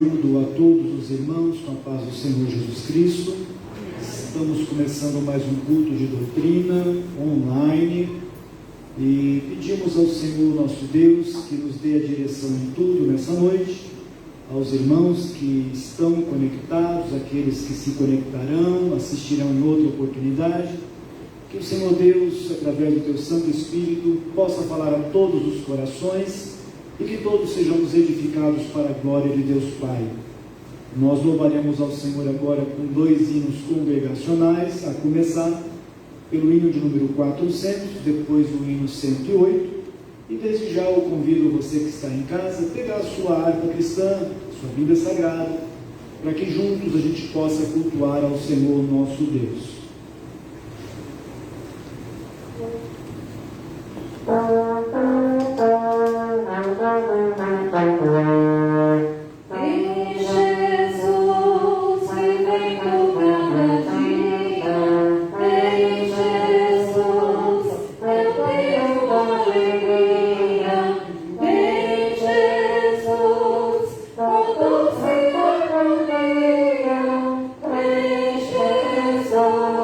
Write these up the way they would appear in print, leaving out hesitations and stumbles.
Saúdo a todos os irmãos com a paz do Senhor Jesus Cristo. Estamos começando mais um culto de doutrina online e pedimos ao Senhor nosso Deus que nos dê a direção em tudo nessa noite, aos irmãos que estão conectados, aqueles que se conectarão, assistirão em outra oportunidade, que o Senhor Deus, através do teu Santo Espírito, possa falar a todos os corações e que todos sejamos edificados para a glória de Deus Pai. Nós louvaremos ao Senhor agora com 2 hinos congregacionais, a começar pelo hino de número 400, depois do hino 108, e desde já eu convido você que está em casa a pegar a sua harpa cristã, sua Bíblia Sagrada, para que juntos a gente possa cultuar ao Senhor nosso Deus. Oh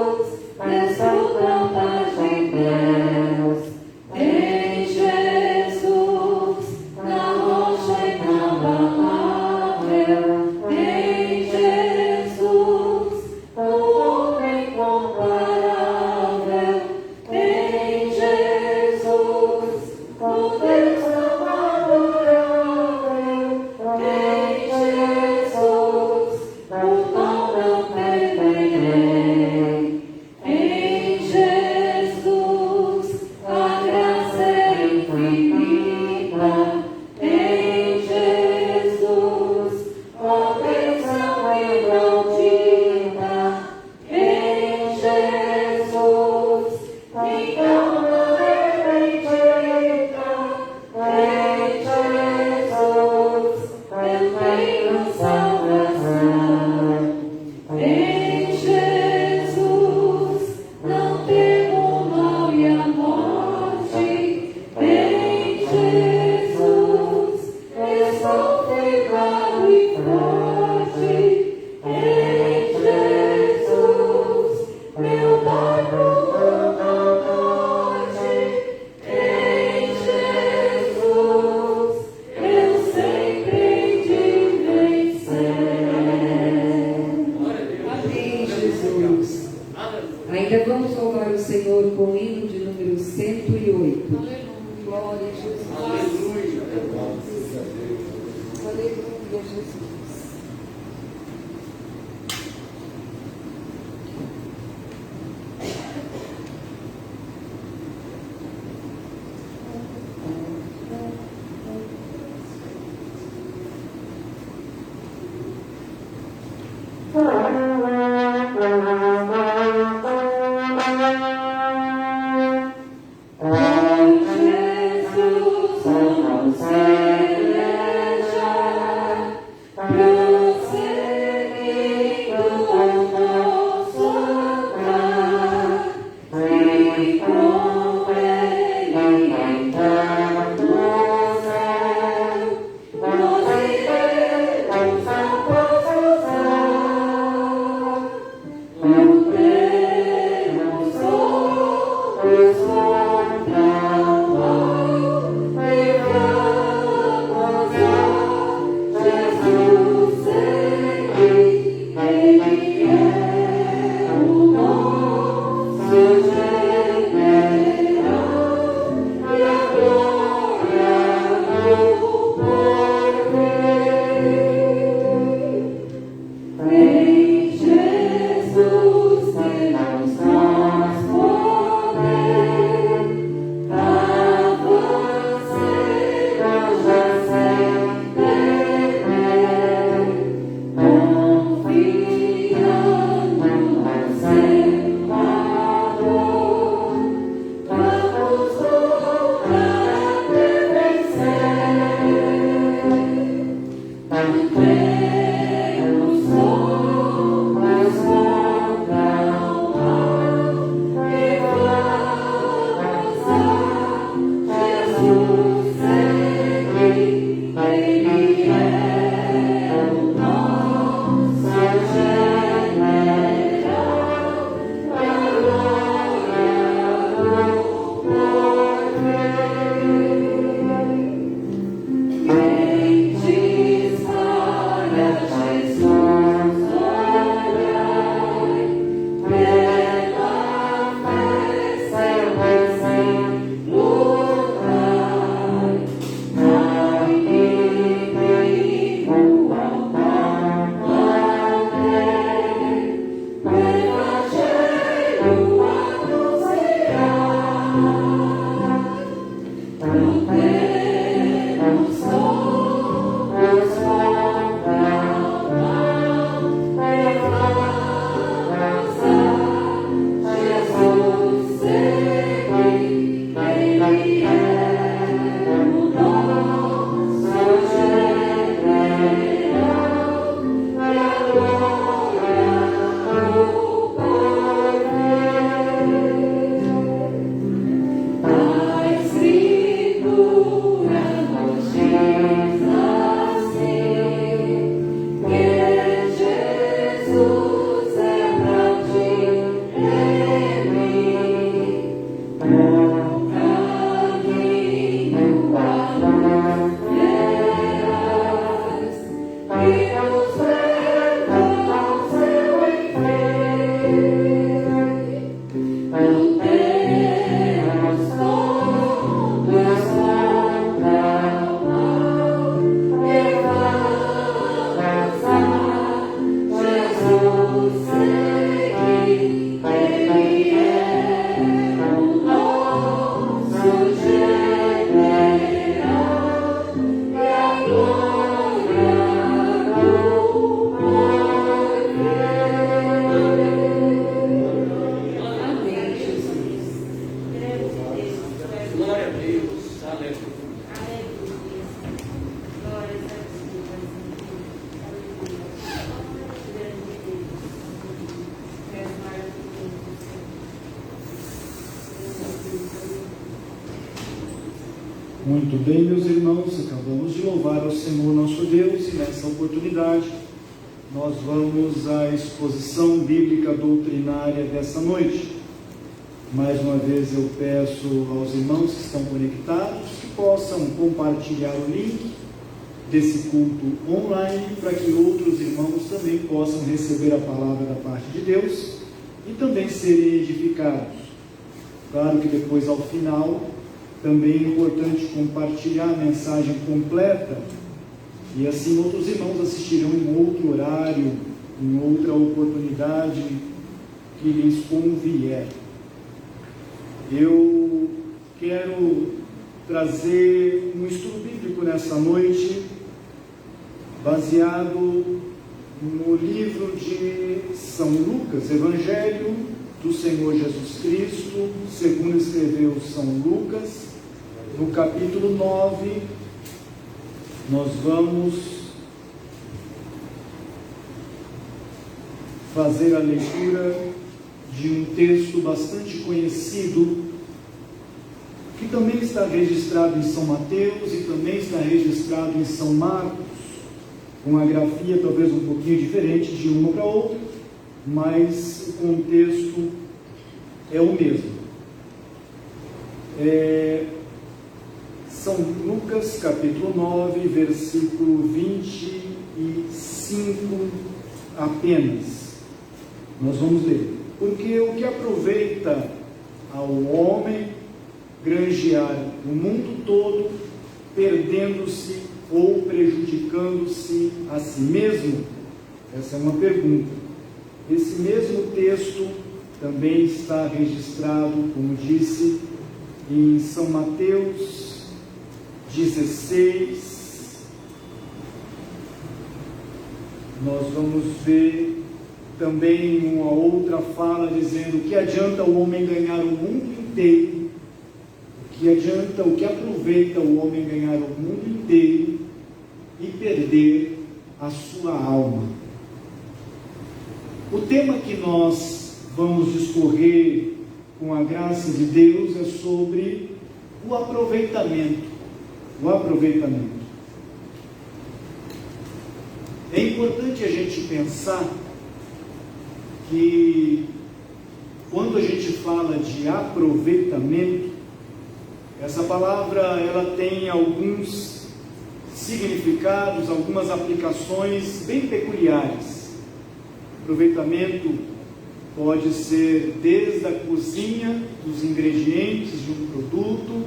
Muito bem, meus irmãos, acabamos de louvar ao Senhor nosso Deus e nessa oportunidade nós vamos à exposição bíblica doutrinária dessa noite. Mais uma vez eu peço aos irmãos que estão conectados que possam compartilhar o link desse culto online para que outros irmãos também possam receber a palavra da parte de Deus e também serem edificados. Claro que depois, ao final, também é importante compartilhar a mensagem completa e assim outros irmãos assistirão em outro horário, em outra oportunidade que lhes convier. Eu quero trazer um estudo bíblico nessa noite, baseado no livro de São Lucas, Evangelho do Senhor Jesus Cristo, segundo escreveu São Lucas. No capítulo 9, nós vamos fazer a leitura de um texto bastante conhecido, que também está registrado em São Mateus e também está registrado em São Marcos, com a grafia talvez um pouquinho diferente de uma para outra, mas o contexto é o mesmo. São Lucas, capítulo 9, versículo 25 apenas. Nós vamos ler. Porque o que aproveita ao homem granjear o mundo todo, perdendo-se ou prejudicando-se a si mesmo? Essa é uma pergunta. Esse mesmo texto também está registrado, como disse, em São Mateus 16, nós vamos ver também uma outra fala dizendo que adianta o homem ganhar o mundo inteiro, o que aproveita o homem ganhar o mundo inteiro e perder a sua alma. O tema que nós vamos discorrer com a graça de Deus é sobre o aproveitamento. O aproveitamento. É importante a gente pensar que quando a gente fala de aproveitamento, essa palavra ela tem alguns significados, algumas aplicações bem peculiares. Aproveitamento pode ser desde a cozinha, dos ingredientes de um produto,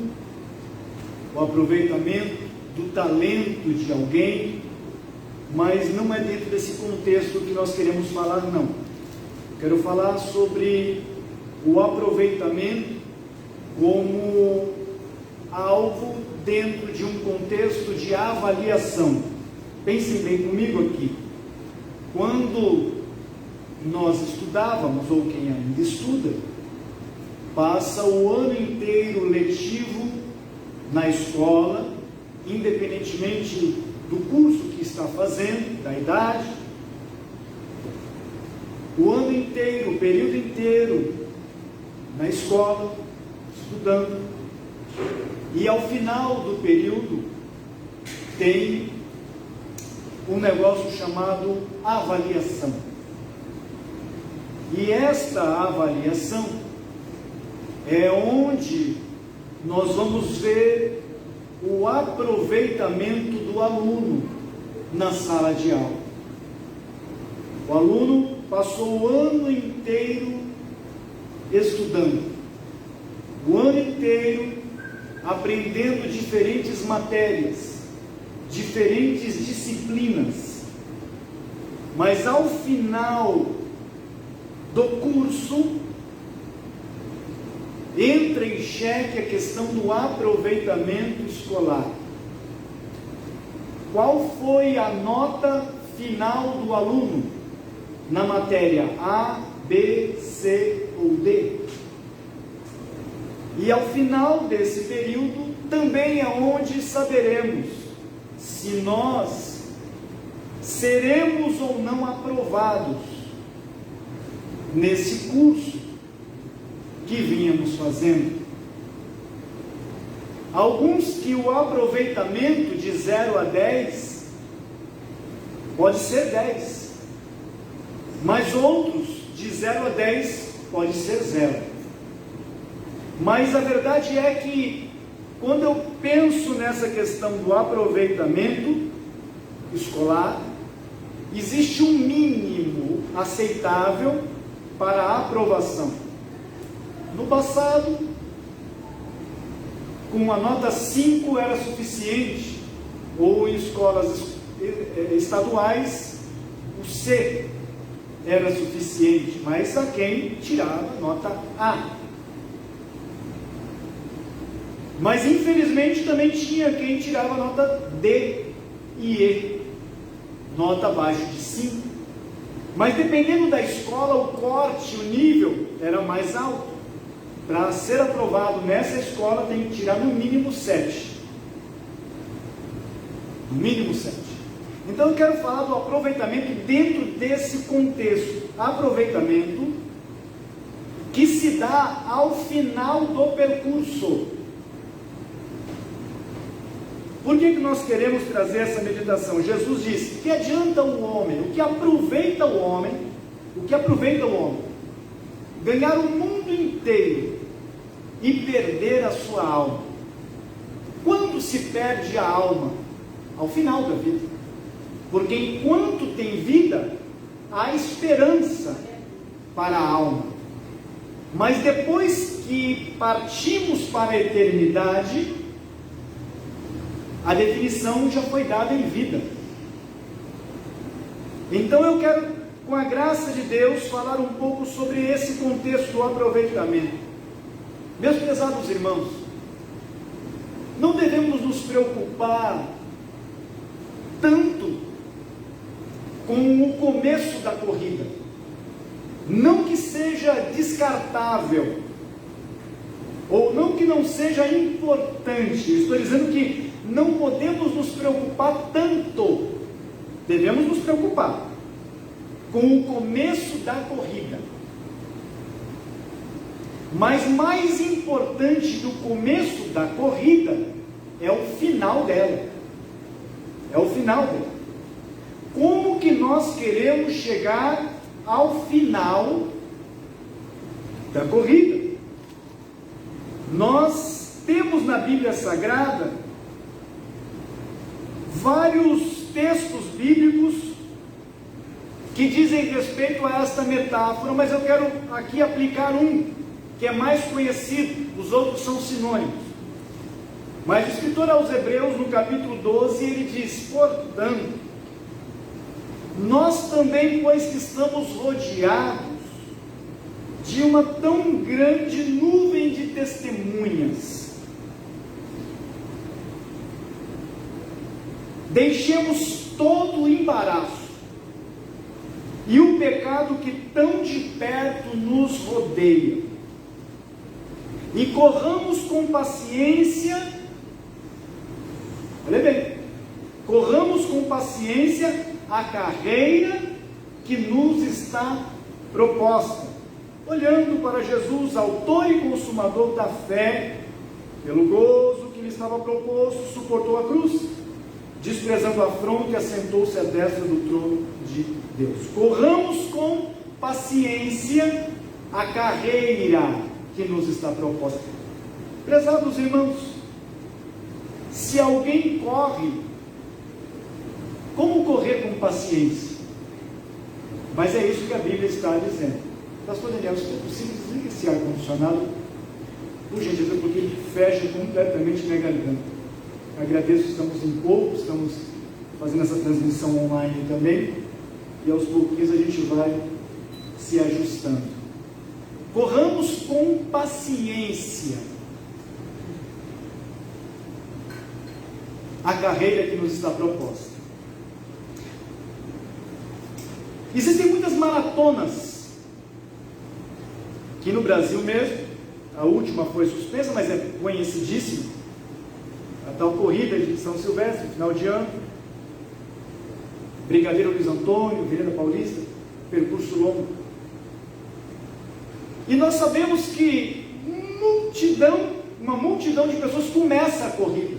o aproveitamento do talento de alguém, mas não é dentro desse contexto que nós queremos falar, não. Quero falar sobre o aproveitamento como algo dentro de um contexto de avaliação. Pensem bem comigo aqui. Quando nós estudávamos, ou quem ainda estuda, passa o ano inteiro letivo na escola, independentemente do curso que está fazendo, da idade, o ano inteiro, o período inteiro na escola, estudando, e ao final do período tem um negócio chamado avaliação. E esta avaliação é onde nós vamos ver o aproveitamento do aluno na sala de aula. O aluno passou o ano inteiro estudando, o ano inteiro aprendendo diferentes matérias, diferentes disciplinas, mas ao final do curso entra em xeque a questão do aproveitamento escolar. Qual foi a nota final do aluno na matéria A, B, C ou D? E ao final desse período também é onde saberemos se nós seremos ou não aprovados nesse curso que vínhamos fazendo. Alguns que o aproveitamento de 0 a 10 pode ser 10, mas outros de 0 a 10 pode ser 0. Mas a verdade é que quando eu penso nessa questão do aproveitamento escolar, existe um mínimo aceitável para a aprovação. No passado, com a nota 5 era suficiente, ou em escolas estaduais, o C era suficiente, mas a quem tirava nota A. Mas infelizmente também tinha quem tirava nota D e E, nota abaixo de 5. Mas dependendo da escola, o corte, o nível era mais alto. Para ser aprovado nessa escola tem que tirar no mínimo 7. No mínimo 7. Então eu quero falar do aproveitamento dentro desse contexto. Aproveitamento que se dá ao final do percurso. Por que nós queremos trazer essa meditação? Jesus disse: que adianta o homem, o que aproveita o homem, ganhar o mundo inteiro e perder a sua alma? Quando se perde a alma? Ao final da vida. Porque enquanto tem vida, há esperança para a alma. Mas depois que partimos para a eternidade, a definição já foi dada em vida. Então eu quero, com a graça de Deus, falar um pouco sobre esse contexto do aproveitamento. Meus prezados irmãos, não devemos nos preocupar tanto com o começo da corrida. Não que seja descartável, ou não que não seja importante. Estou dizendo que não podemos nos preocupar tanto. Devemos nos preocupar com o começo da corrida. Mas mais importante do começo da corrida é o final dela. É o final dela. Como que nós queremos chegar ao final da corrida? Nós temos na Bíblia Sagrada vários textos bíblicos que dizem respeito a esta metáfora, mas eu quero aqui aplicar um que é mais conhecido, os outros são sinônimos. Mas o escritor aos Hebreus, no capítulo 12, ele diz: portanto, nós também, pois que estamos rodeados de uma tão grande nuvem de testemunhas, deixemos todo o embaraço e o pecado que tão de perto nos rodeia, e corramos com paciência, olha bem, corramos com paciência a carreira que nos está proposta, olhando para Jesus, autor e consumador da fé, pelo gozo que lhe estava proposto, suportou a cruz, desprezando a afronta, e assentou-se à destra do trono de Deus. Corramos com paciência a carreira que nos está proposta. Prezados irmãos, se alguém corre, como correr com paciência? Mas é isso que a Bíblia está dizendo. Pastor Daniel, se é possível, desliga esse ar-condicionado, por gentileza, porque ele fecha completamente minha garganta. Agradeço, estamos em pouco, estamos fazendo essa transmissão online também, e aos pouquinhos a gente vai se ajustando. Corramos com paciência a carreira que nos está proposta. Existem muitas maratonas, aqui no Brasil mesmo, a última foi suspensa, mas é conhecidíssima, a tal corrida de São Silvestre, final de ano, Brigadeiro Luiz Antônio, Virenda Paulista, percurso longo. E nós sabemos que uma multidão de pessoas começa a corrida,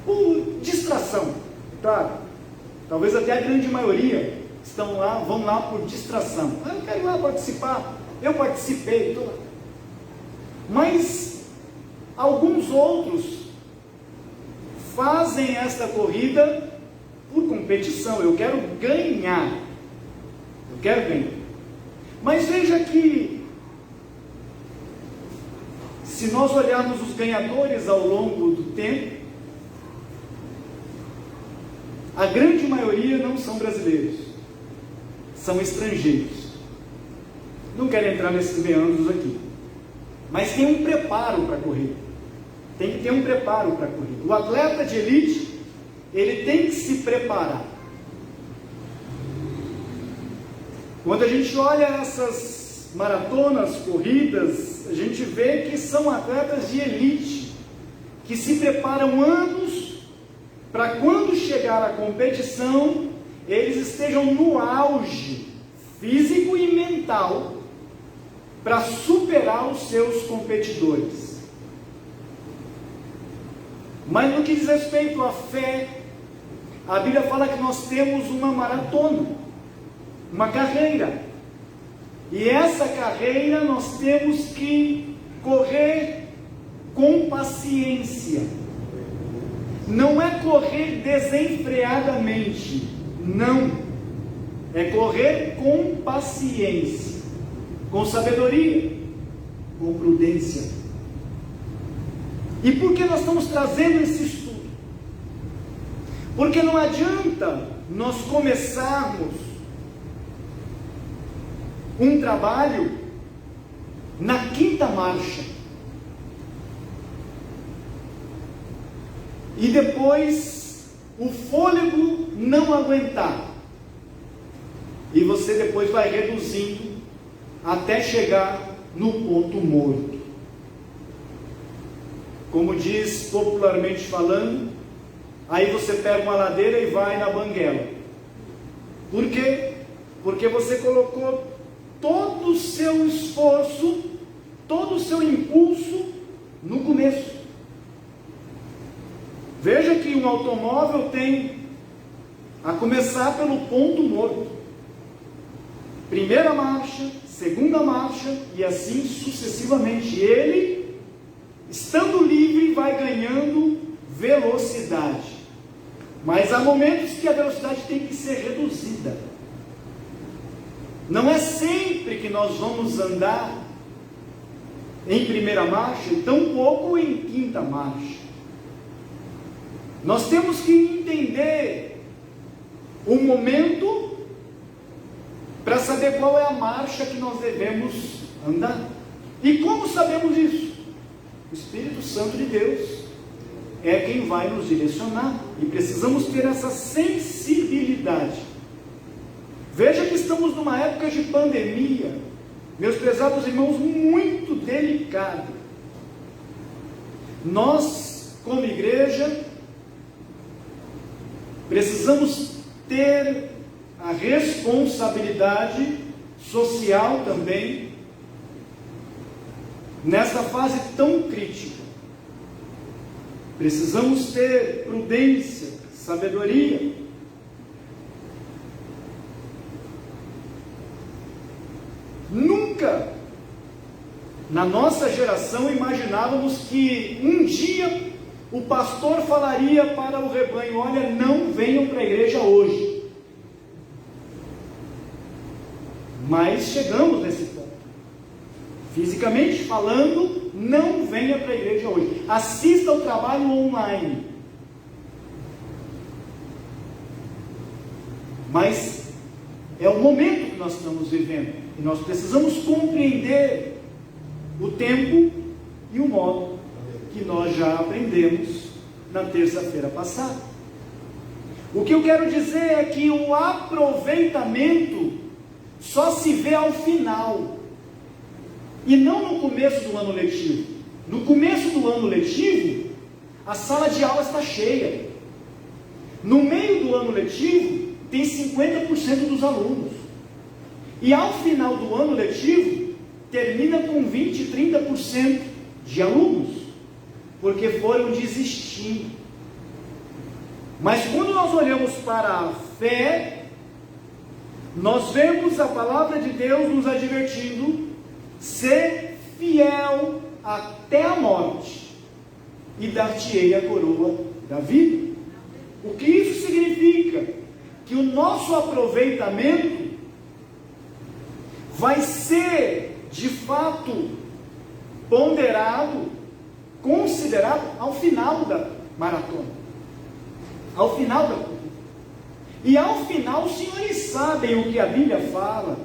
por distração, claro, talvez até a grande maioria vão lá por distração. Eu quero ir lá participar, eu participei, estou lá. Mas alguns outros fazem esta corrida por competição. Eu quero ganhar. Mas veja que, se nós olharmos os ganhadores ao longo do tempo, a grande maioria não são brasileiros, são estrangeiros. Não quero entrar nesses meandros aqui, mas tem um preparo para a corrida. Tem que ter um preparo para a corrida. O atleta de elite, ele tem que se preparar. Quando a gente olha essas maratonas, corridas, a gente vê que são atletas de elite, que se preparam anos para quando chegar a competição, eles estejam no auge físico e mental para superar os seus competidores. Mas no que diz respeito à fé, a Bíblia fala que nós temos uma maratona, uma carreira, e essa carreira nós temos que correr com paciência. Não é correr desenfreadamente, não, é correr com paciência, com sabedoria, com prudência. E por que nós estamos trazendo esse estudo? Porque não adianta nós começarmos um trabalho na quinta marcha e depois o fôlego não aguentar, e você depois vai reduzindo até chegar no ponto morto. Como diz popularmente falando, aí você pega uma ladeira e vai na banguela. Por quê? Porque você colocou todo o seu esforço, todo o seu impulso no começo. Veja que um automóvel tem a começar pelo ponto morto. Primeira marcha, segunda marcha e assim sucessivamente. Ele, estando livre, vai ganhando velocidade, mas há momentos que a velocidade tem que ser reduzida. Não é sempre que nós vamos andar em primeira marcha, e tampouco em quinta marcha. Nós temos que entender o momento para saber qual é a marcha que nós devemos andar. E como sabemos isso? O Espírito Santo de Deus é quem vai nos direcionar, e precisamos ter essa sensibilidade. Veja que estamos numa época de pandemia, meus prezados irmãos, muito delicada. Nós, como igreja, precisamos ter a responsabilidade social também, nessa fase tão crítica. Precisamos ter prudência, sabedoria. Nunca na nossa geração imaginávamos que um dia o pastor falaria para o rebanho: olha, não venham para a igreja hoje. Mas chegamos nesse ponto. Fisicamente falando, não venha para a igreja hoje. Assista ao trabalho online. Mas é o momento que nós estamos vivendo. E nós precisamos compreender o tempo e o modo que nós já aprendemos na terça-feira passada. O que eu quero dizer é que o aproveitamento só se vê ao final, e não no começo do ano letivo. No começo do ano letivo, a sala de aula está cheia. No meio do ano letivo, tem 50% dos alunos. E ao final do ano letivo, termina com 20%, 30% de alunos, porque foram desistir. Mas quando nós olhamos para a fé, nós vemos a palavra de Deus nos advertindo: ser fiel até a morte, e dar-te-ei a coroa da vida. O que isso significa? Que o nosso aproveitamento vai ser, de fato, ponderado, considerado ao final da maratona, ao final da corrida. E ao final, os senhores sabem o que a Bíblia fala,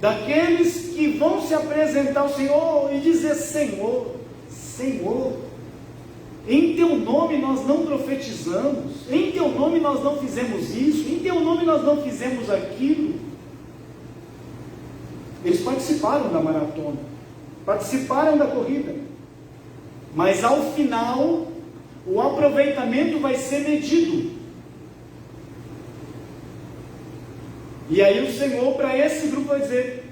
daqueles que vão se apresentar ao Senhor e dizer: Senhor, Senhor, em teu nome nós não profetizamos, em teu nome nós não fizemos isso, em teu nome nós não fizemos aquilo. Eles participaram da maratona, participaram da corrida, mas ao final o aproveitamento vai ser medido. E aí o Senhor, para esse grupo, vai dizer: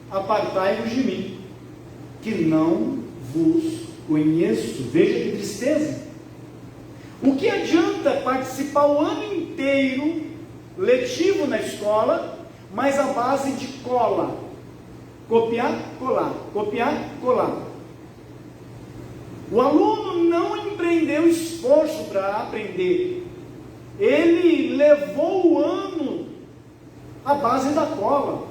apartai-vos de mim, que não vos conheço. Veja que tristeza. O que adianta participar o ano inteiro letivo na escola, mas à base de cola? Copiar, colar, copiar, colar. O aluno não empreendeu esforço para aprender. Ele levou o ano à base da cola.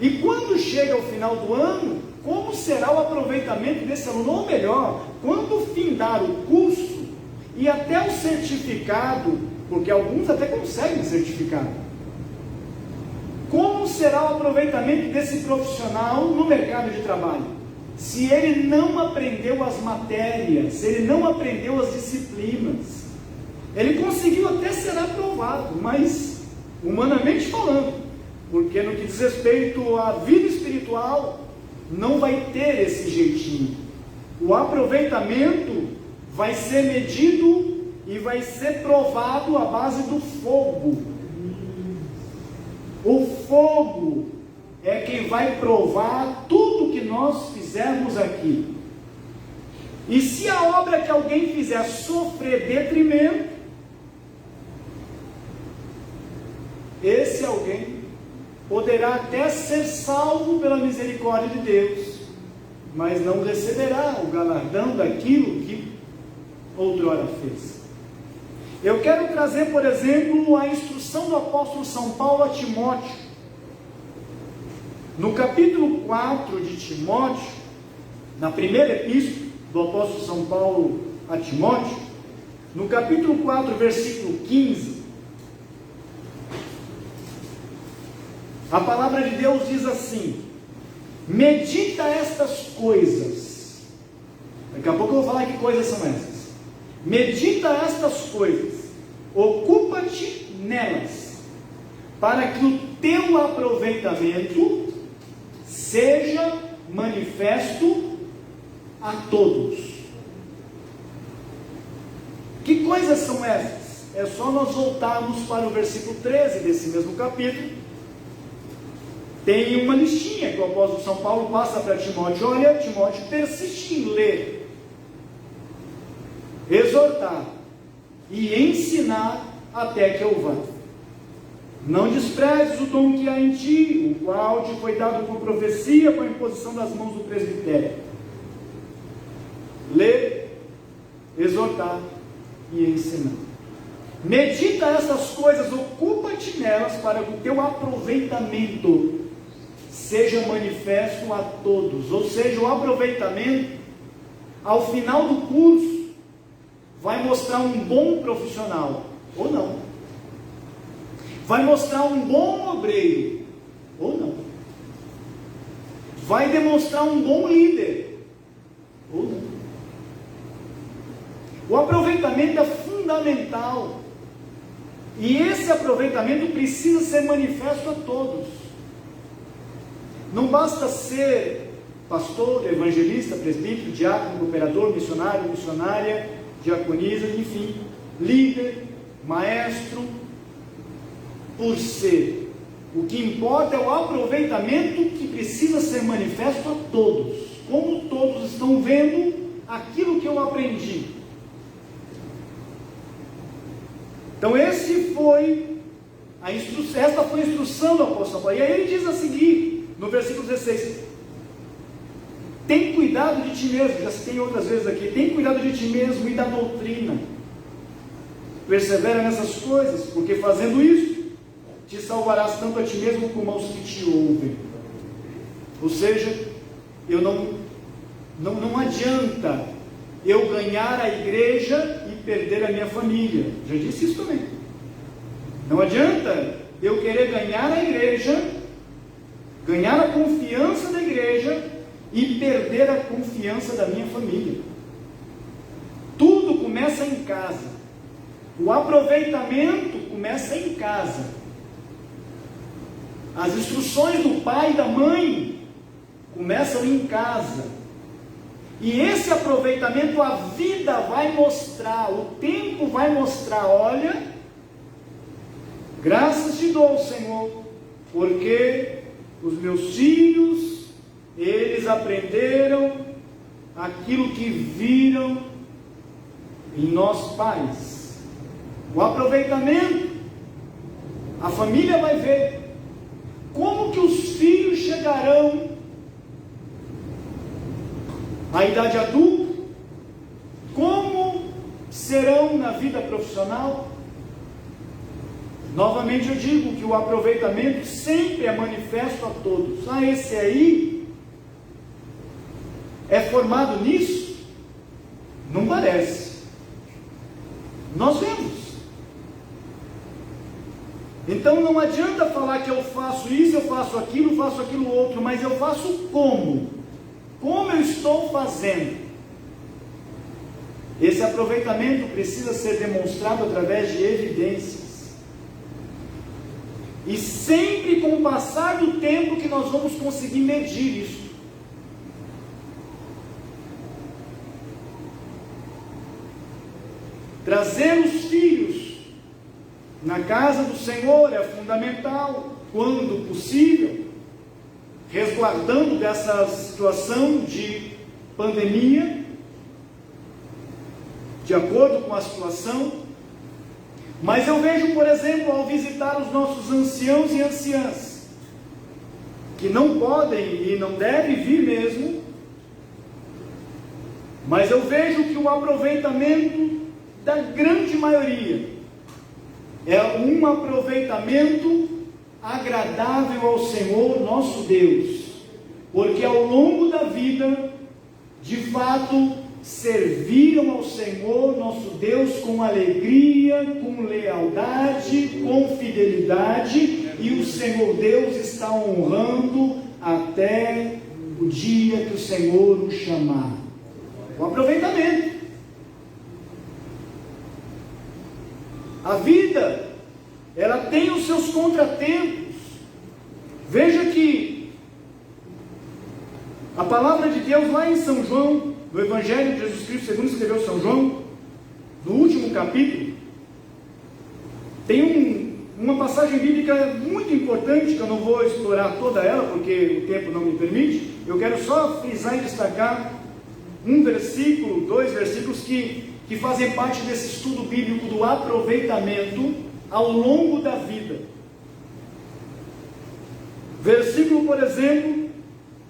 E quando chega ao final do ano, como será o aproveitamento desse aluno? Ou melhor, quando findar o curso e até o certificado, porque alguns até conseguem certificado, como será o aproveitamento desse profissional no mercado de trabalho? Se ele não aprendeu as matérias, se ele não aprendeu as disciplinas, ele conseguiu até ser aprovado, mas humanamente falando, porque no que diz respeito à vida espiritual, não vai ter esse jeitinho. O aproveitamento vai ser medido e vai ser provado à base do fogo. O fogo é quem vai provar tudo que nós fizermos aqui. E se a obra que alguém fizer sofrer detrimento, esse alguém poderá até ser salvo pela misericórdia de Deus, mas não receberá o galardão daquilo que outrora fez. Eu quero trazer, por exemplo, a instrução do apóstolo São Paulo a Timóteo. No capítulo 4 de Timóteo, na primeira epístola do apóstolo São Paulo a Timóteo, no capítulo 4, versículo 15, a palavra de Deus diz assim: medita estas coisas. Daqui a pouco eu vou falar que coisas são essas. Medita estas coisas, ocupa-te nelas, para que o teu aproveitamento seja manifesto a todos. Que coisas são essas? É só nós voltarmos para o versículo 13 desse mesmo capítulo. Tem uma listinha que o apóstolo São Paulo passa para Timóteo. Olha, Timóteo, persiste em ler, exortar e ensinar até que eu vá. Não desprezes o dom que há em ti, o qual te foi dado por profecia, com a imposição das mãos do presbitério. Ler, exortar e ensinar. Medita essas coisas, ocupa-te nelas, para que o teu aproveitamento seja manifesto a todos. Ou seja, o aproveitamento, ao final do curso, vai mostrar um bom profissional, ou não. Vai mostrar um bom obreiro, ou não. Vai demonstrar um bom líder, ou não. O aproveitamento é fundamental. E esse aproveitamento precisa ser manifesto a todos. Não basta ser pastor, evangelista, presbítero, diácono, cooperador, missionário, missionária, diaconisa, enfim, líder, maestro, por ser. O que importa é o aproveitamento que precisa ser manifesto a todos. Como todos estão vendo aquilo que eu aprendi. Então esta foi a instrução do apóstolo Paulo. E aí ele diz a seguir, no versículo 16: tem cuidado de ti mesmo. Já citei outras vezes aqui. Tem cuidado de ti mesmo e da doutrina. Persevera nessas coisas, porque fazendo isso, te salvarás tanto a ti mesmo como aos que te ouvem. Ou seja, não adianta eu ganhar a igreja e perder a minha família. Já disse isso também. Não adianta eu querer ganhar a igreja, ganhar a confiança da igreja e perder a confiança da minha família. Tudo começa em casa. O aproveitamento começa em casa. As instruções do pai e da mãe começam em casa. E esse aproveitamento a vida vai mostrar, o tempo vai mostrar. Olha, graças te dou, Senhor, porque os meus filhos, eles aprenderam aquilo que viram em nós pais. O aproveitamento, a família vai ver como que os filhos chegarão à idade adulta, como serão na vida profissional. Novamente eu digo que o aproveitamento sempre é manifesto a todos. Esse aí é formado nisso? Não parece. Nós vemos. Então não adianta falar que eu faço isso, eu faço aquilo outro, mas eu faço como? Como eu estou fazendo? Esse aproveitamento precisa ser demonstrado através de evidências. E sempre com o passar do tempo que nós vamos conseguir medir isso. Trazer os filhos na casa do Senhor é fundamental, quando possível, resguardando dessa situação de pandemia, de acordo com a situação. Mas eu vejo, por exemplo, ao visitar os nossos anciãos e anciãs, que não podem e não devem vir mesmo, Mas eu vejo que o aproveitamento da grande maioria é um aproveitamento agradável ao Senhor nosso Deus, porque ao longo da vida, de fato, serviram ao Senhor nosso Deus com alegria, com lealdade, com fidelidade, e o Senhor Deus está honrando até o dia que o Senhor o chamar. O aproveitamento. A vida, ela tem os seus contratempos. Veja que a palavra de Deus lá em São João, no Evangelho de Jesus Cristo, segundo escreveu São João, no último capítulo, tem uma passagem bíblica muito importante, que eu não vou explorar toda ela, porque o tempo não me permite. Eu quero só frisar e destacar um versículo, 2 versículos que fazem parte desse estudo bíblico do aproveitamento ao longo da vida. Versículo, por exemplo,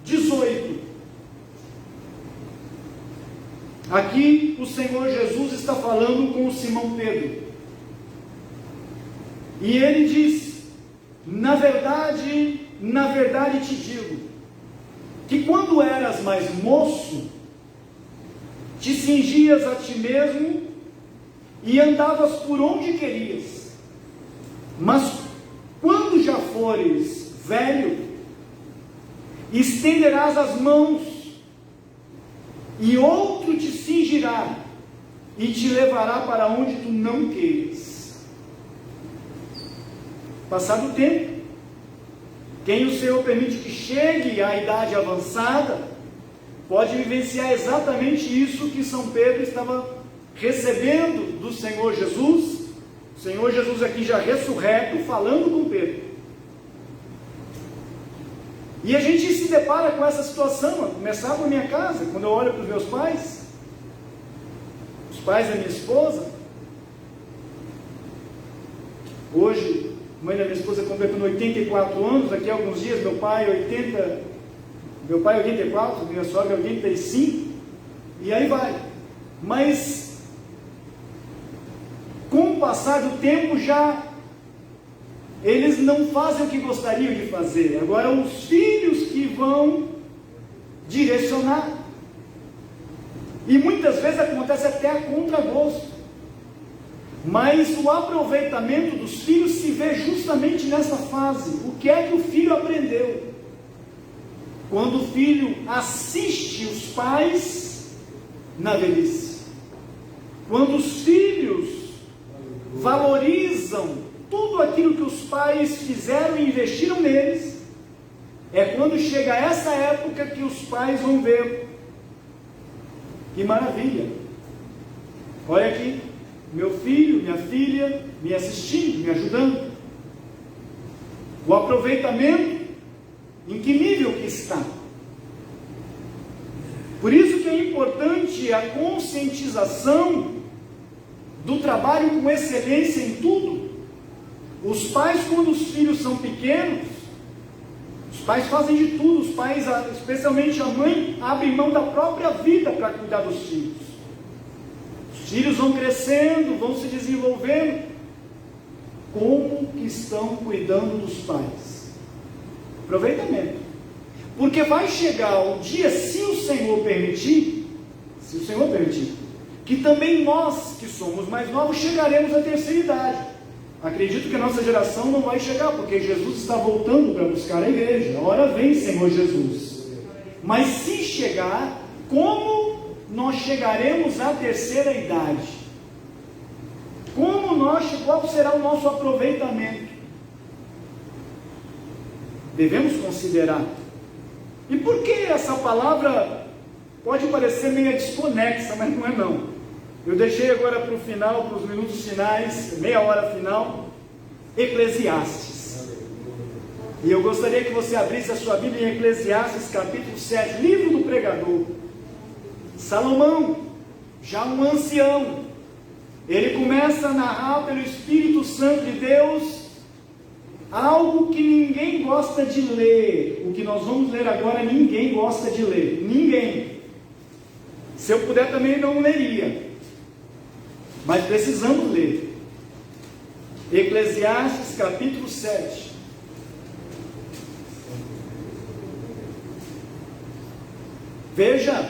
18. Aqui o Senhor Jesus está falando com o Simão Pedro. E ele diz: na verdade te digo, que quando eras mais moço, te cingias a ti mesmo e andavas por onde querias. Mas quando já fores velho, estenderás as mãos, e outro te cingirá e te levará para onde tu não queiras. Passado o tempo, quem o Senhor permite que chegue à idade avançada, pode vivenciar exatamente isso que São Pedro estava recebendo do Senhor Jesus. O Senhor Jesus aqui já ressurreto, falando com Pedro. E a gente se depara com essa situação, a começar por minha casa, quando eu olho para os meus pais, os pais da minha esposa. Hoje, a mãe da minha esposa completando 84 anos, daqui a alguns dias, meu pai 84, minha sogra 85, e aí vai. Mas, com o passar do tempo, já eles não fazem o que gostariam de fazer. Agora, os filhos que vão direcionar. E muitas vezes acontece até a contragosto. Mas o aproveitamento dos filhos se vê justamente nessa fase. O que é que o filho aprendeu? Quando o filho assiste os pais na velhice. Quando os filhos valorizam tudo aquilo que os pais fizeram e investiram neles, é quando chega essa época que os pais vão ver. Que maravilha! Olha aqui, meu filho, minha filha, me assistindo, me ajudando. O aproveitamento, em que nível que está? Por isso que é importante a conscientização do trabalho com excelência em tudo. Os pais, quando os filhos são pequenos, os pais fazem de tudo. Os pais, especialmente a mãe, abrem mão da própria vida para cuidar dos filhos. Os filhos vão crescendo, vão se desenvolvendo. Como que estão cuidando dos pais? Aproveitamento. Porque vai chegar o dia, se o Senhor permitir, que também nós, que somos mais novos, chegaremos à terceira idade. Acredito que a nossa geração não vai chegar, porque Jesus está voltando para buscar a igreja. A hora vem, Senhor Jesus. Mas se chegar, como nós chegaremos à terceira idade? Qual será o nosso aproveitamento? Devemos considerar. E por que essa palavra pode parecer meio desconexa, mas não é não. Eu deixei agora para o final, para os minutos finais, meia hora final, Eclesiastes. E eu gostaria que você abrisse a sua Bíblia em Eclesiastes, capítulo 7, livro do pregador. Salomão, já um ancião, ele começa a narrar pelo Espírito Santo de Deus algo que ninguém gosta de ler. O que nós vamos ler agora, ninguém gosta de ler. Ninguém. Se eu puder também não leria, mas precisamos ler. Eclesiastes capítulo 7. Veja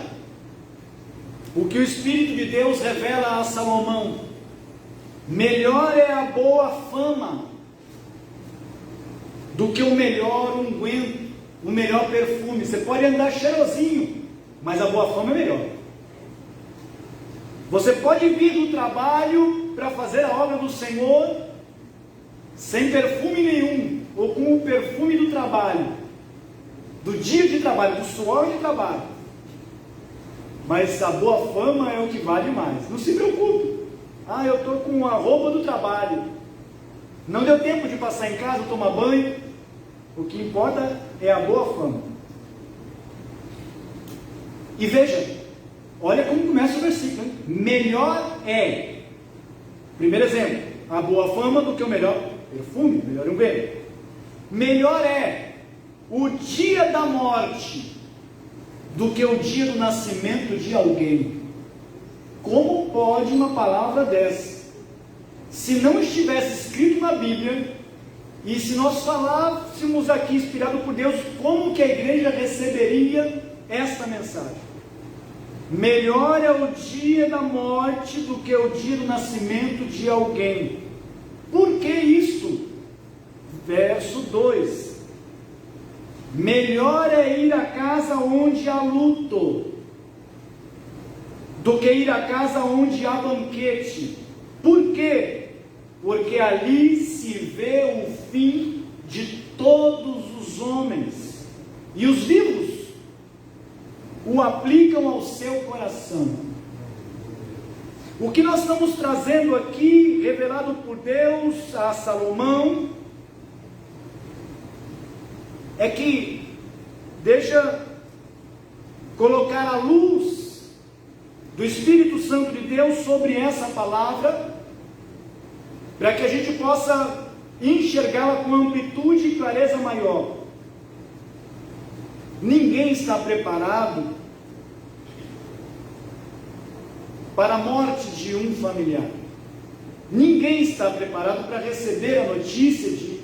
o que o Espírito de Deus revela a Salomão. Melhor é a boa fama do que o melhor unguento, o melhor perfume. Você pode andar cheirosinho, mas a boa fama é melhor. Você pode vir do trabalho para fazer a obra do Senhor sem perfume nenhum, ou com o perfume do trabalho, do dia de trabalho, do suor de trabalho. Mas a boa fama é o que vale mais. Não se preocupe. Eu estou com a roupa do trabalho. Não deu tempo de passar em casa, tomar banho. O que importa é a boa fama. E veja, olha como começa o versículo, hein? Melhor é, primeiro exemplo, a boa fama do que o melhor perfume, melhor unguento. Melhor é o dia da morte do que o dia do nascimento de alguém. Como pode uma palavra dessa, se não estivesse escrito na Bíblia, e se nós falássemos aqui, inspirado por Deus, como que a igreja receberia esta mensagem? Melhor é o dia da morte do que o dia do nascimento de alguém. Por que isso? Verso 2. Melhor é ir à casa onde há luto do que ir à casa onde há banquete. Por quê? Porque ali se vê o fim de todos os homens, e os vivos o aplicam ao seu coração. O que nós estamos trazendo aqui, revelado por Deus a Salomão, é que deixa colocar a luz do Espírito Santo de Deus sobre essa palavra, para que a gente possa enxergá-la com amplitude e clareza maior. Ninguém está preparado para a morte de um familiar. Ninguém está preparado para receber a notícia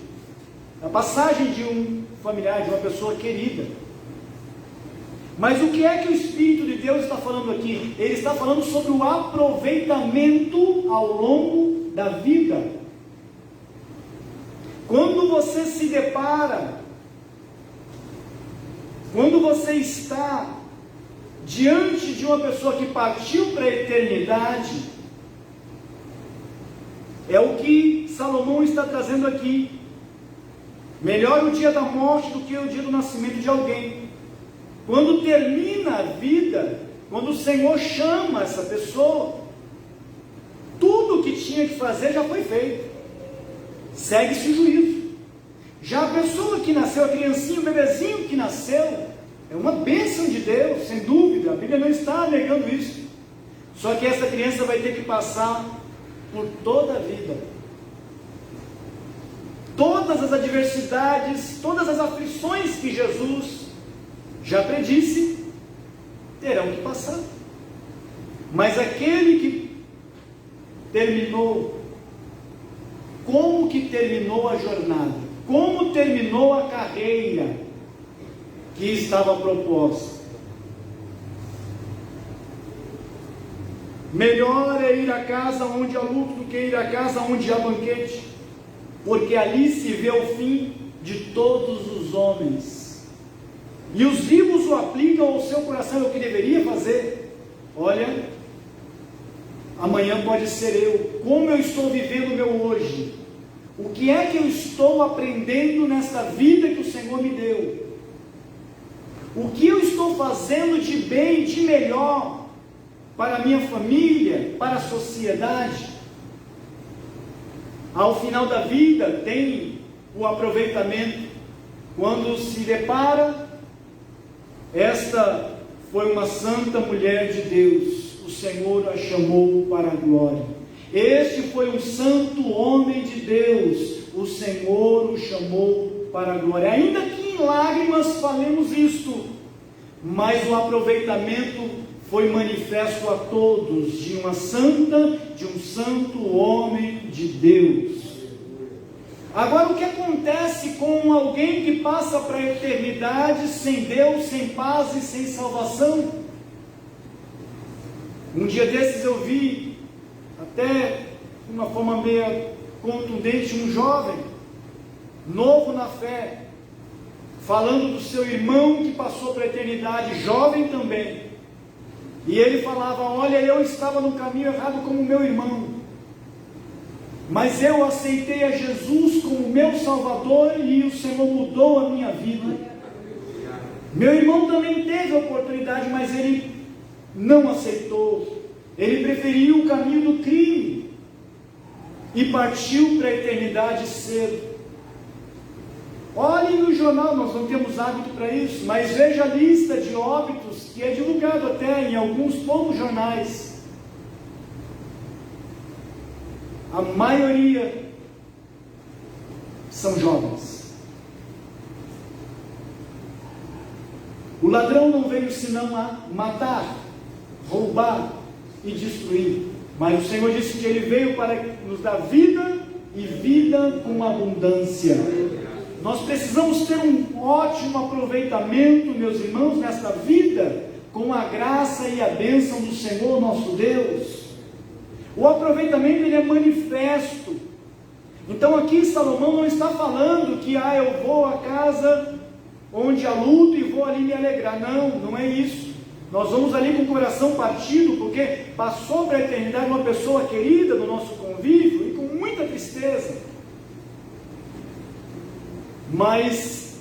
da passagem de um familiar, de uma pessoa querida. Mas o que é que o Espírito de Deus está falando aqui? Ele está falando sobre o aproveitamento ao longo da vida. Quando você se depara, quando você está diante de uma pessoa que partiu para a eternidade, é o que Salomão está trazendo aqui. Melhor o dia da morte do que o dia do nascimento de alguém. Quando termina a vida, quando o Senhor chama essa pessoa, tudo o que tinha que fazer já foi feito. Segue-se o juízo. Já a pessoa que nasceu, a criancinha, o bebezinho que nasceu, é uma bênção de Deus, sem dúvida. A Bíblia não está negando isso. Só que essa criança vai ter que passar por toda a vida. Todas as adversidades, todas as aflições que Jesus já predisse, terão que passar. Mas aquele que terminou, como que terminou a jornada? Como terminou a carreira que estava proposta? Melhor é ir à casa onde há luto do que ir à casa onde há banquete, porque ali se vê o fim de todos os homens, e os vivos o aplicam ao seu coração. É o que deveria fazer. Olha, amanhã pode ser eu. Como eu estou vivendo o meu hoje? O que é que eu estou aprendendo nesta vida que o Senhor me deu? O que eu estou fazendo de bem, de melhor para a minha família, para a sociedade? Ao final da vida tem o aproveitamento, quando se depara, esta foi uma santa mulher de Deus, o Senhor a chamou para a glória. Este foi um santo homem de Deus, o Senhor o chamou para a glória. Ainda que em lágrimas falemos isto, mas o aproveitamento foi manifesto a todos de uma santa, de um santo homem de Deus. Agora, o que acontece com alguém que passa para a eternidade sem Deus, sem paz e sem salvação? Um dia desses eu vi, até de uma forma meio contundente, um jovem, novo na fé, falando do seu irmão que passou para a eternidade, jovem também. E ele falava: olha, eu estava no caminho errado como meu irmão, mas eu aceitei a Jesus como meu Salvador e o Senhor mudou a minha vida. Meu irmão também teve a oportunidade, mas ele não aceitou. Ele preferiu o caminho do crime e partiu para a eternidade cedo. Olhem no jornal, nós não temos hábito para isso, mas veja a lista de óbitos que é divulgado até em alguns poucos jornais. A maioria são jovens. O ladrão não veio senão a matar, roubar e destruir. Mas o Senhor disse que Ele veio para nos dar vida e vida com abundância. Nós precisamos ter um ótimo aproveitamento, meus irmãos, nesta vida, com a graça e a bênção do Senhor nosso Deus. O aproveitamento, ele é manifesto. Então aqui Salomão não está falando que eu vou à casa onde há luto e vou ali me alegrar. Não, não é isso. Nós vamos ali com o coração partido, porque passou para a eternidade uma pessoa querida do nosso convívio, e com muita tristeza. Mas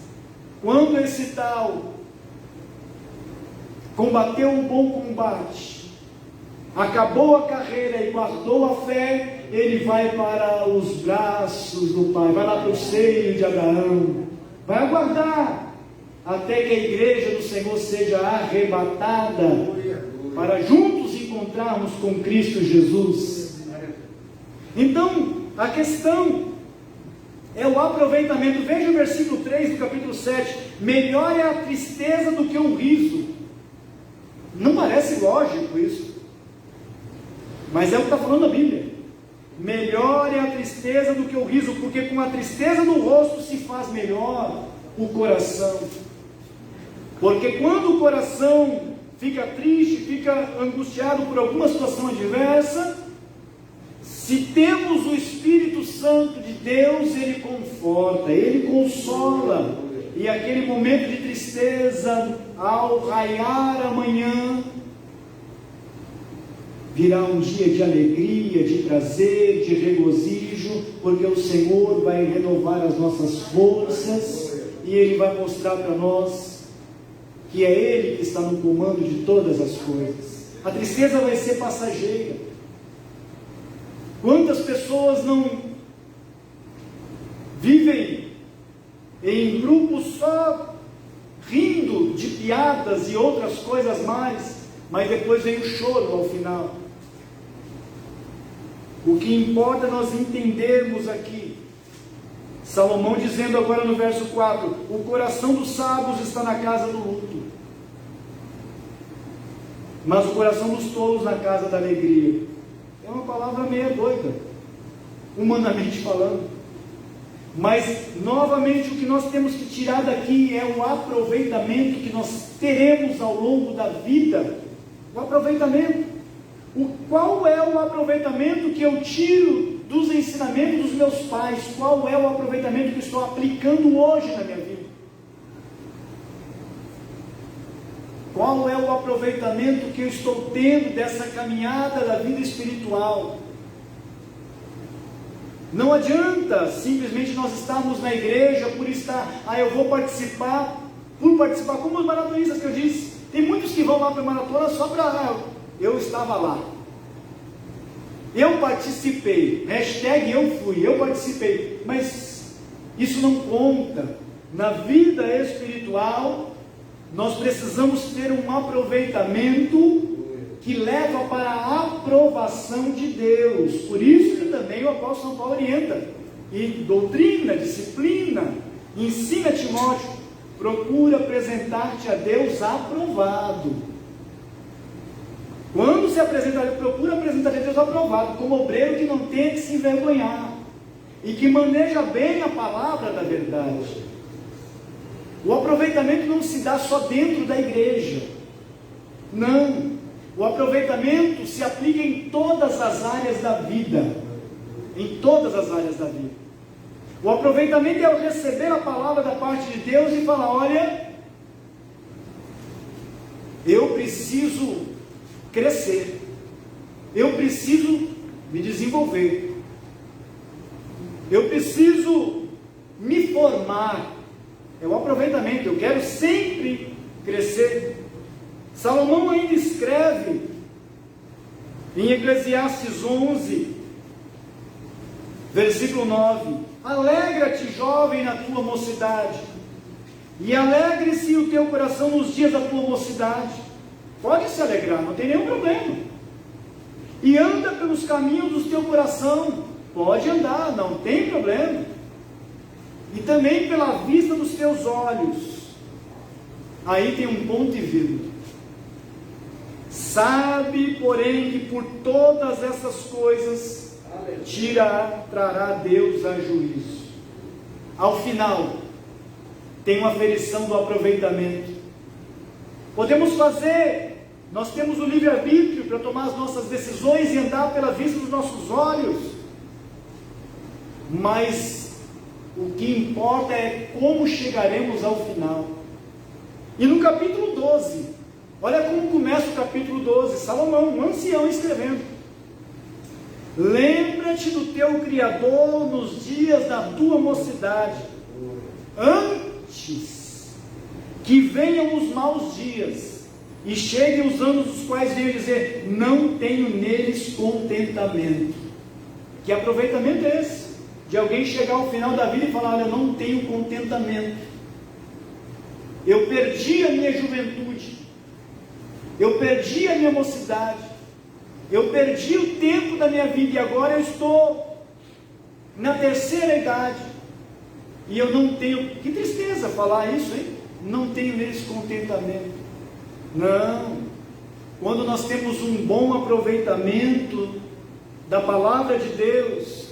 quando esse tal combateu o bom combate, acabou a carreira e guardou a fé, ele vai para os braços do Pai, vai lá para o seio de Abraão, vai aguardar até que a igreja do Senhor seja arrebatada, para juntos encontrarmos com Cristo Jesus. Então, a questão é o aproveitamento. Veja o versículo 3 do capítulo 7. Melhor é a tristeza do que o riso. Não parece lógico isso, mas é o que está falando a Bíblia. Melhor é a tristeza do que o riso, porque com a tristeza no rosto se faz melhor o coração. Porque quando o coração fica triste, fica angustiado por alguma situação adversa, se temos o Espírito Santo de Deus, Ele conforta, Ele consola. E aquele momento de tristeza, ao raiar amanhã, virá um dia de alegria, de prazer, de regozijo, porque o Senhor vai renovar as nossas forças, e Ele vai mostrar para nós que é Ele que está no comando de todas as coisas. A tristeza vai ser passageira. Quantas pessoas não vivem em grupos só rindo de piadas e outras coisas mais, mas depois vem o choro ao final. O que importa é nós entendermos aqui, Salomão dizendo agora no verso 4, o coração dos sábios está na casa do luto, mas o coração dos tolos na casa da alegria. É uma palavra meio doida, humanamente falando. Mas, novamente, o que nós temos que tirar daqui é o aproveitamento que nós teremos ao longo da vida. O aproveitamento. Qual é o aproveitamento que eu tiro dos ensinamentos dos meus pais? Qual é o aproveitamento que eu estou aplicando hoje na minha vida? Qual é o aproveitamento que eu estou tendo dessa caminhada da vida espiritual? Não adianta simplesmente nós estarmos na igreja por estar, eu vou participar, por participar, como os maratonistas que eu disse. Tem muitos que vão lá para a maratona só para, eu estava lá, eu participei, hashtag eu fui, eu participei, mas isso não conta. Na vida espiritual, nós precisamos ter um aproveitamento que leva para a aprovação de Deus. Por isso que também o apóstolo São Paulo orienta, e doutrina, disciplina, ensina Timóteo, procura apresentar-te a Deus aprovado. se apresentar, procura apresentar a Deus aprovado, como obreiro que não tem que se envergonhar, e que maneja bem a palavra da verdade. O aproveitamento não se dá só dentro da igreja, não, o aproveitamento se aplica em todas as áreas da vida, em todas as áreas da vida. O aproveitamento é o receber a palavra da parte de Deus e falar: olha, eu preciso crescer, eu preciso me desenvolver, eu preciso me formar. É o aproveitamento, eu quero sempre crescer. Salomão ainda escreve em Eclesiastes 11, versículo 9: alegra-te, jovem, na tua mocidade, e alegre-se o teu coração nos dias da tua mocidade. Pode se alegrar, não tem nenhum problema. E anda pelos caminhos do teu coração. Pode andar, não tem problema. E também pela vista dos teus olhos. Aí tem um ponto e vírgula. Sabe, porém, que por todas essas coisas trará Deus a juízo. Ao final, tem uma aferição do aproveitamento. Podemos fazer, nós temos o livre-arbítrio para tomar as nossas decisões e andar pela vista dos nossos olhos, mas o que importa é como chegaremos ao final. E no capítulo 12, olha como começa o capítulo 12, Salomão, um ancião, escrevendo: lembra-te do teu Criador nos dias da tua mocidade, antes que venham os maus dias, e cheguem os anos dos quais venho dizer: não tenho neles contentamento. Que aproveitamento é esse? De alguém chegar ao final da vida e falar: olha, eu não tenho contentamento, eu perdi a minha juventude, eu perdi a minha mocidade, eu perdi o tempo da minha vida, e agora eu estou na terceira idade, e eu não tenho, que tristeza falar isso, hein? Não tenho neles contentamento. Não, quando nós temos um bom aproveitamento da palavra de Deus,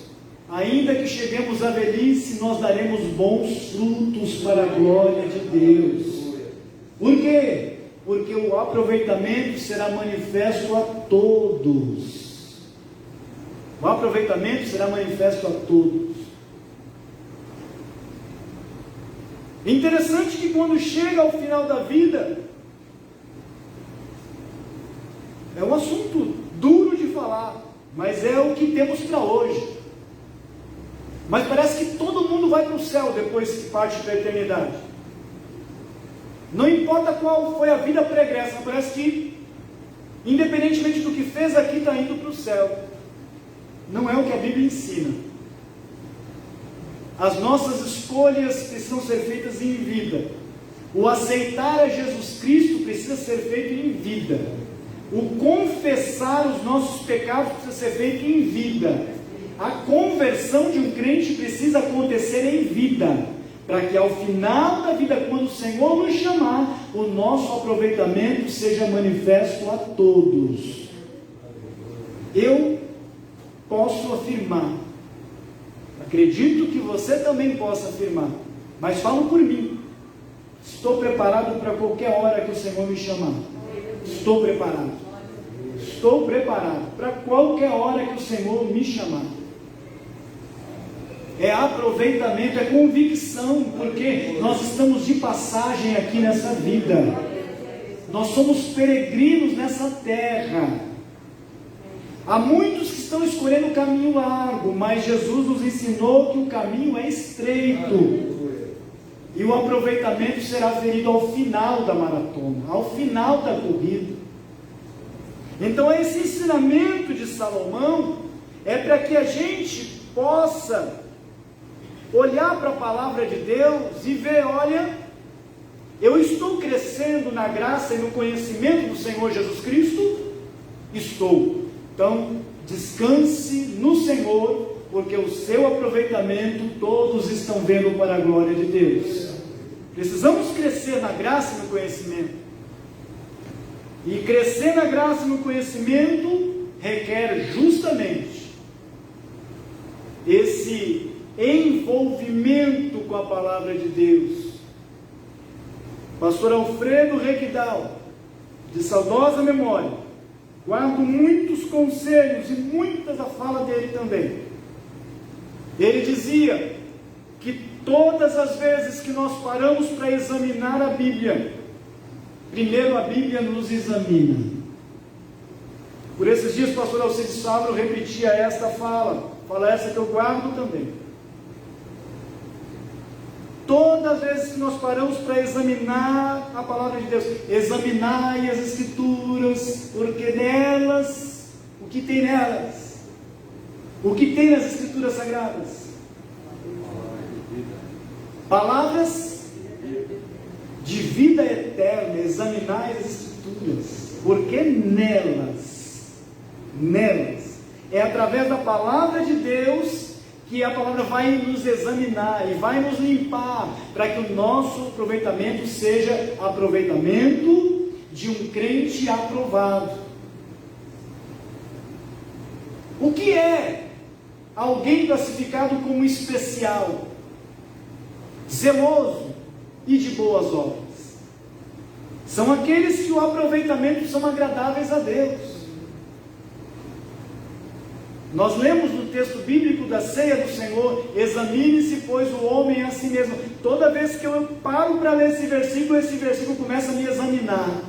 ainda que cheguemos à velhice, nós daremos bons frutos para a glória de Deus. Por quê? Porque o aproveitamento será manifesto a todos. O aproveitamento será manifesto a todos. Interessante que quando chega ao final da vida, é um assunto duro de falar, mas é o que temos para hoje. Mas parece que todo mundo vai para o céu depois que parte para a eternidade. Não importa qual foi a vida pregressa, parece que, independentemente do que fez aqui, está indo para o céu. Não é o que a Bíblia ensina. As nossas escolhas precisam ser feitas em vida. O aceitar a Jesus Cristo precisa ser feito em vida. O confessar os nossos pecados precisa ser feito em vida. A conversão de um crente precisa acontecer em vida, para que ao final da vida, quando o Senhor nos chamar, o nosso aproveitamento seja manifesto a todos. Eu posso afirmar, acredito que você também possa afirmar, mas falo por mim, estou preparado para qualquer hora que o Senhor me chamar. Estou preparado para qualquer hora que o Senhor me chamar. É aproveitamento, é convicção, porque nós estamos de passagem aqui nessa vida, nós somos peregrinos nessa terra. Há muitos que estão escolhendo o caminho largo, mas Jesus nos ensinou que o caminho é estreito, e o aproveitamento será ferido ao final da maratona, ao final da corrida. Então esse ensinamento de Salomão é para que a gente possa olhar para a palavra de Deus e ver: olha, eu estou crescendo na graça e no conhecimento do Senhor Jesus Cristo? Estou. Então, descanse no Senhor, porque o seu aproveitamento todos estão vendo para a glória de Deus. Precisamos crescer na graça e no conhecimento. E crescer na graça e no conhecimento requer justamente esse envolvimento com a palavra de Deus. Pastor Alfredo Requidal, de saudosa memória, guardo muitos conselhos e muitas a fala dele também. Ele dizia que todas as vezes que nós paramos para examinar a Bíblia, primeiro a Bíblia nos examina. Por esses dias o pastor Alcides Fábio repetia esta fala essa que eu guardo também. Todas as vezes que nós paramos para examinar a palavra de Deus, examinai as Escrituras, porque nelas, o que tem nelas? O que tem nas Escrituras Sagradas? Palavras de vida eterna. Examinai as Escrituras, porque nelas, é através da palavra de Deus que a palavra vai nos examinar e vai nos limpar, para que o nosso aproveitamento seja aproveitamento de um crente aprovado. O que é alguém classificado como especial, zeloso e de boas obras? São aqueles que o aproveitamento são agradáveis a Deus. Nós lemos no texto bíblico da ceia do Senhor: examine-se, pois, o homem a si mesmo. Toda vez que eu paro para ler esse versículo começa a me examinar.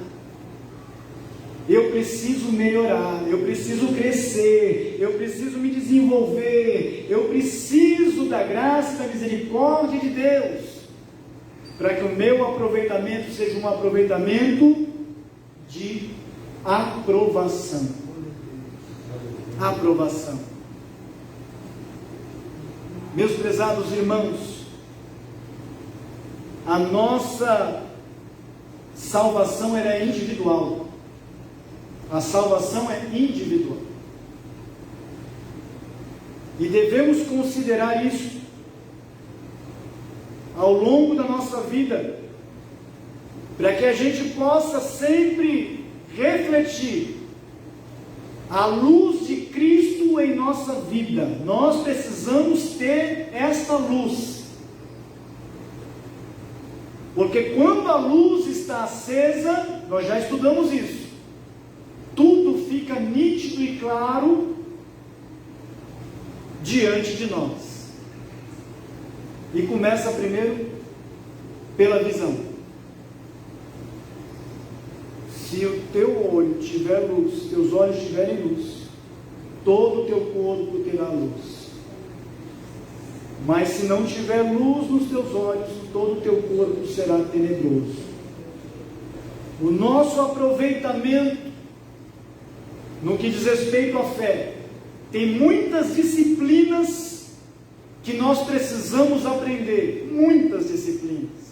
Eu preciso melhorar, eu preciso crescer, eu preciso me desenvolver, eu preciso da graça e da misericórdia de Deus, para que o meu aproveitamento seja um aproveitamento de aprovação. Aprovação. Meus prezados irmãos, a nossa salvação é individual. A salvação é individual. E devemos considerar isso ao longo da nossa vida, para que a gente possa sempre refletir a luz de Cristo em nossa vida. Nós precisamos ter esta luz, porque quando a luz está acesa, nós já estudamos isso, tudo fica nítido e claro diante de nós. E começa primeiro pela visão. Se o teu olho tiver luz, teus olhos tiverem luz, todo o teu corpo terá luz. Mas se não tiver luz nos teus olhos, todo o teu corpo será tenebroso. O nosso aproveitamento no que diz respeito à fé, tem muitas disciplinas que nós precisamos aprender, muitas disciplinas.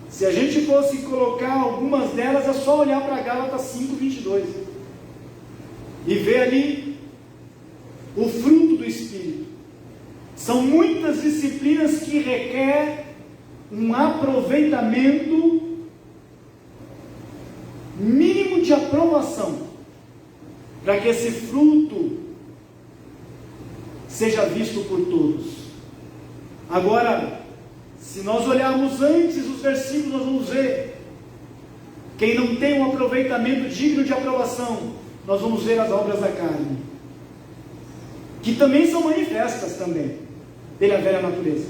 Se a gente fosse colocar algumas delas, é só olhar para Gálatas 5:22 e ver ali o fruto do Espírito. São muitas disciplinas que requer um aproveitamento mínimo de aprovação, para que esse fruto seja visto por todos. Agora, se nós olharmos antes os versículos, nós vamos ver quem não tem um aproveitamento digno de aprovação. Nós vamos ver as obras da carne, que também são manifestas também pela velha natureza.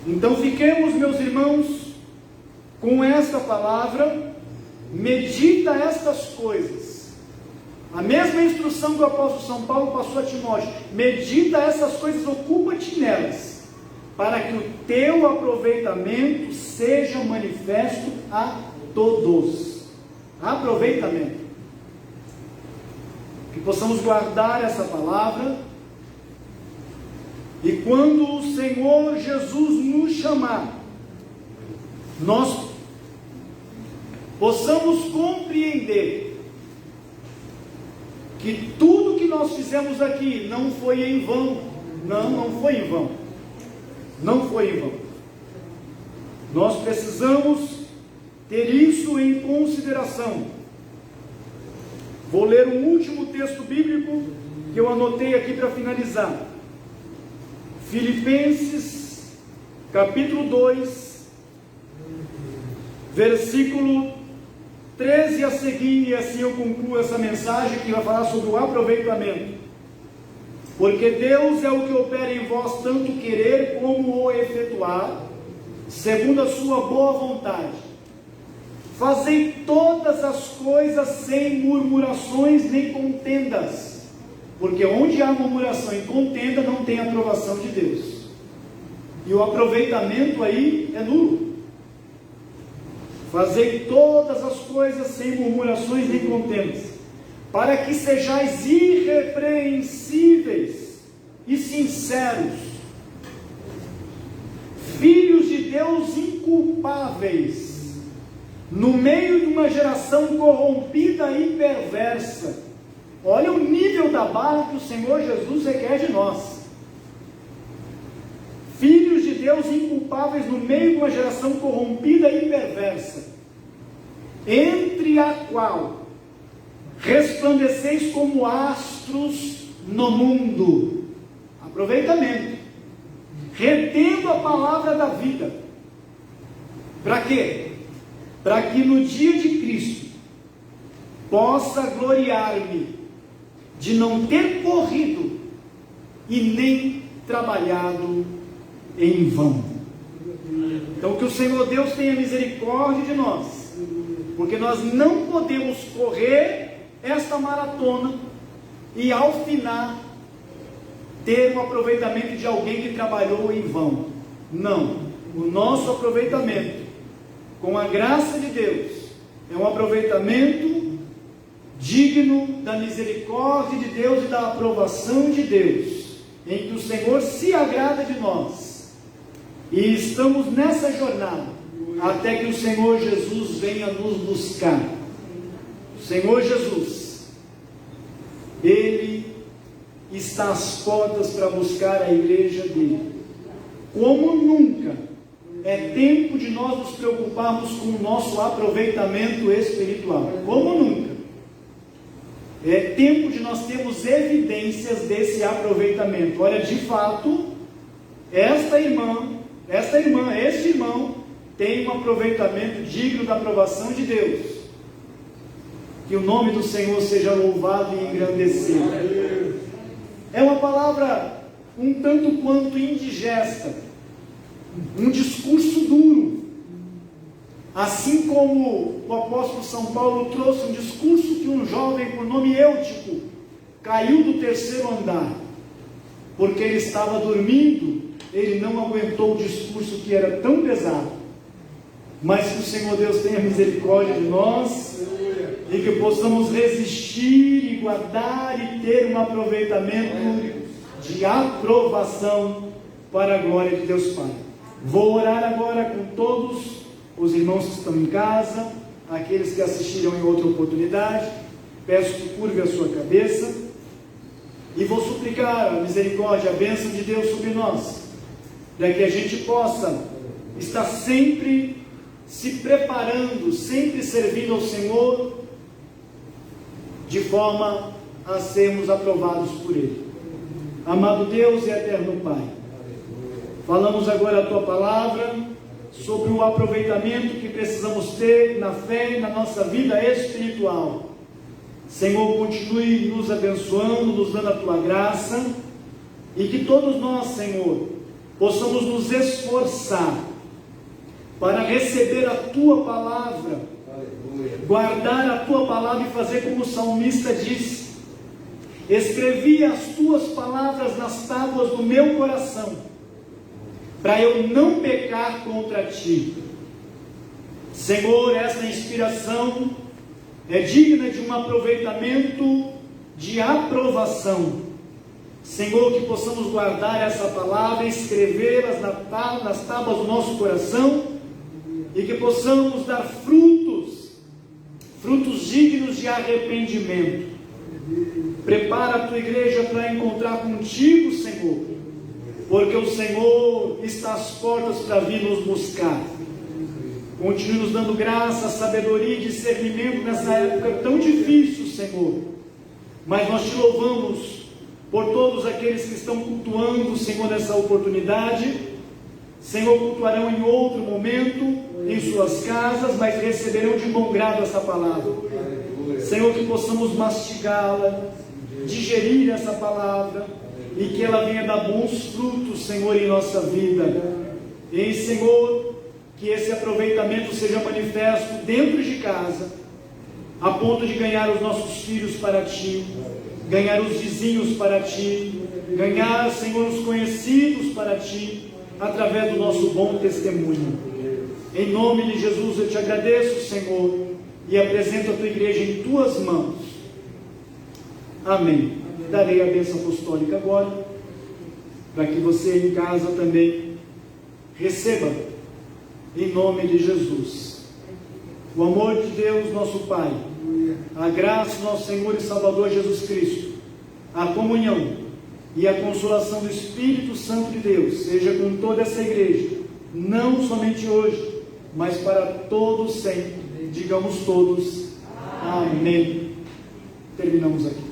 Então fiquemos, meus irmãos, com esta palavra. Medita estas coisas. A mesma instrução que o apóstolo São Paulo passou a Timóteo: medita essas coisas, ocupa-te nelas, para que o teu aproveitamento seja manifesto a todos. Aproveitamento. Que possamos guardar essa palavra, e quando o Senhor Jesus nos chamar, nós possamos compreender que tudo que nós fizemos aqui não foi em vão. Não foi em vão. Não foi em vão. Nós precisamos ter isso em consideração. Vou ler um último texto bíblico que eu anotei aqui para finalizar. Filipenses, capítulo 2, versículo 13 a seguir, e assim eu concluo essa mensagem que vai falar sobre o aproveitamento. Porque Deus é o que opera em vós tanto querer como o efetuar, segundo a sua boa vontade. Fazei todas as coisas sem murmurações nem contendas, porque onde há murmuração e contenda não tem aprovação de Deus, e o aproveitamento aí é nulo. Fazei todas as coisas sem murmurações nem contendas, para que sejais irrepreensíveis e sinceros, filhos de Deus inculpáveis, no meio de uma geração corrompida e perversa. Olha o nível da barra que o Senhor Jesus requer de nós. Filhos de Deus inculpáveis no meio de uma geração corrompida e perversa, entre a qual resplandeceis como astros no mundo. Aproveitamento. Retendo a palavra da vida. Para quê? Para que no dia de Cristo possa gloriar-me de não ter corrido e nem trabalhado em vão. Então que o Senhor Deus tenha misericórdia de nós, porque nós não podemos correr esta maratona e ao final ter um aproveitamento de alguém que trabalhou em vão. Não, o nosso aproveitamento com a graça de Deus é um aproveitamento digno da misericórdia de Deus e da aprovação de Deus, em que o Senhor se agrada de nós, e estamos nessa jornada até que o Senhor Jesus venha nos buscar. O Senhor Jesus, Ele está às portas para buscar a igreja dele. Como nunca é tempo de nós nos preocuparmos com o nosso aproveitamento espiritual. Como nunca. É tempo de nós termos evidências desse aproveitamento. Olha, de fato, este irmão tem um aproveitamento digno da aprovação de Deus. Que o nome do Senhor seja louvado e engrandecido. É uma palavra um tanto quanto indigesta, um discurso duro, assim como o apóstolo São Paulo trouxe um discurso que um jovem por nome Eutico caiu do 3º andar, porque ele estava dormindo, ele não aguentou o discurso que era tão pesado. Mas que o Senhor Deus tenha misericórdia de nós, e que possamos resistir e guardar e ter um aproveitamento de aprovação para a glória de Deus Pai. Vou orar agora com todos os irmãos que estão em casa, aqueles que assistiram em outra oportunidade. Peço que curve a sua cabeça e vou suplicar a misericórdia, a bênção de Deus sobre nós, para que a gente possa estar sempre se preparando, sempre servindo ao Senhor, de forma a sermos aprovados por Ele. Amado Deus e eterno Pai, falamos agora a Tua palavra sobre o aproveitamento que precisamos ter na fé e na nossa vida espiritual. Senhor, continue nos abençoando, nos dando a Tua graça, e que todos nós, Senhor, possamos nos esforçar para receber a Tua palavra, guardar a Tua palavra e fazer como o salmista disse: escrevi as Tuas palavras nas tábuas do meu coração, para eu não pecar contra Ti. Senhor, essa inspiração é digna de um aproveitamento de aprovação. Senhor, que possamos guardar essa palavra, escrevê-las nas tábuas do nosso coração, e que possamos dar frutos dignos de arrependimento. Prepara a Tua igreja para encontrar contigo, Senhor, porque o Senhor está às portas para vir nos buscar. Continue nos dando graça, sabedoria e discernimento nessa época tão difícil, Senhor. Mas nós te louvamos por todos aqueles que estão cultuando, Senhor, nessa oportunidade. Senhor, cultuarão em outro momento, em suas casas, mas receberão de bom grado essa palavra. Senhor, que possamos mastigá-la, digerir essa palavra, e que ela venha dar bons frutos, Senhor, em nossa vida. E, Senhor, que esse aproveitamento seja manifesto dentro de casa, a ponto de ganhar os nossos filhos para Ti, ganhar os vizinhos para Ti, ganhar, Senhor, os conhecidos para Ti, através do nosso bom testemunho. Em nome de Jesus eu te agradeço, Senhor, e apresento a Tua igreja em Tuas mãos. Amém. Darei a bênção apostólica agora, para que você em casa também receba, em nome de Jesus. O amor de Deus, nosso Pai, a graça do nosso Senhor e Salvador Jesus Cristo, a comunhão e a consolação do Espírito Santo de Deus, seja com toda essa igreja, não somente hoje, mas para todos sempre. Digamos todos, amém. Terminamos aqui.